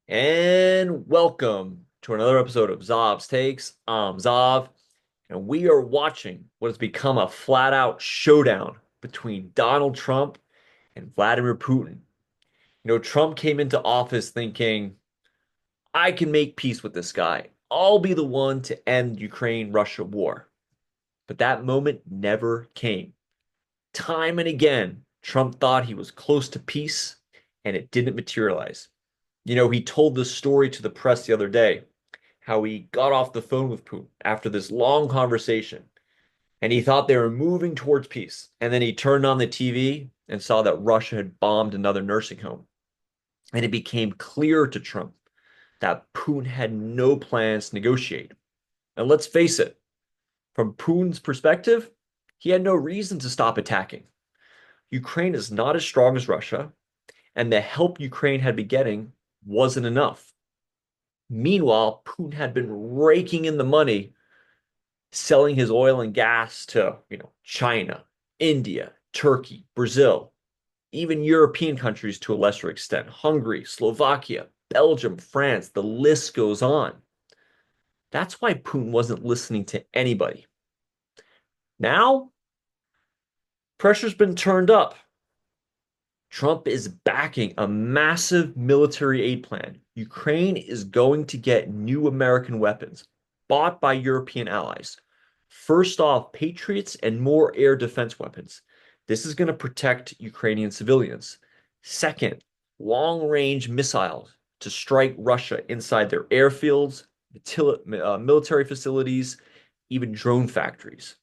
And welcome to another episode of Zov's Takes. I'm Zov, and we are watching what has become a flat out showdown between Donald Trump and Vladimir Putin. Trump came into office thinking, I can make peace with this guy. I'll be the one to end Ukraine-Russia war. But that moment never came. Time and again, Trump thought he was close to peace, and it didn't materialize. He told this story to the press the other day, how he got off the phone with Putin after this long conversation, and he thought they were moving towards peace. And then he turned on the TV and saw that Russia had bombed another nursing home. And it became clear to Trump that Putin had no plans to negotiate. And let's face it, from Putin's perspective, he had no reason to stop attacking. Ukraine is not as strong as Russia, and the help Ukraine had been getting wasn't enough. Meanwhile, Putin had been raking in the money, selling his oil and gas to, China, India, Turkey, Brazil, even European countries to a lesser extent, Hungary, Slovakia, Belgium, France, the list goes on. That's why Putin wasn't listening to anybody. Now, pressure's been turned up. Trump is backing a massive military aid plan. Ukraine is going to get new American weapons bought by European allies. First off, Patriots and more air defense weapons. This is going to protect Ukrainian civilians. Second, long-range missiles to strike Russia inside their airfields, military facilities, even drone factories.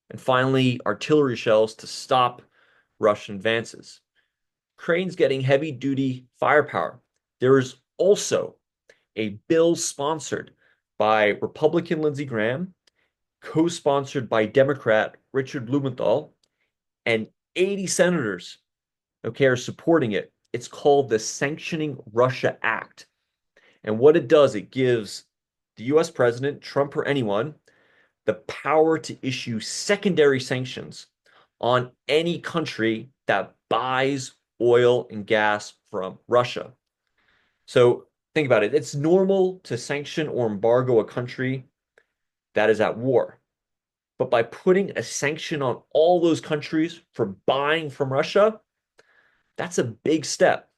And finally, artillery shells to stop Russian advances. Ukraine's getting heavy duty firepower. There is also a bill sponsored by Republican Lindsey Graham, co sponsored by Democrat Richard Blumenthal, and 80 senators, okay, are supporting it. It's called the Sanctioning Russia Act. And what it does, it gives the US president, Trump or anyone, the power to issue secondary sanctions on any country that buys oil and gas from Russia. So think about it. It's normal to sanction or embargo a country that is at war. But by putting a sanction on all those countries for buying from Russia, that's a big step.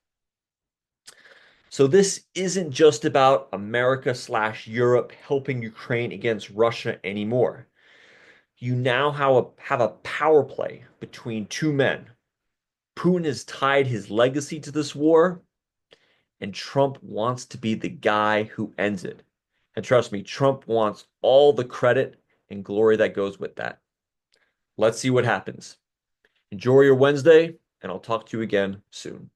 So this isn't just about America slash Europe helping Ukraine against Russia anymore. You now have a power play between two men. Putin has tied his legacy to this war, and Trump wants to be the guy who ends it. And trust me, Trump wants all the credit and glory that goes with that. Let's see what happens. Enjoy your Wednesday, and I'll talk to you again soon.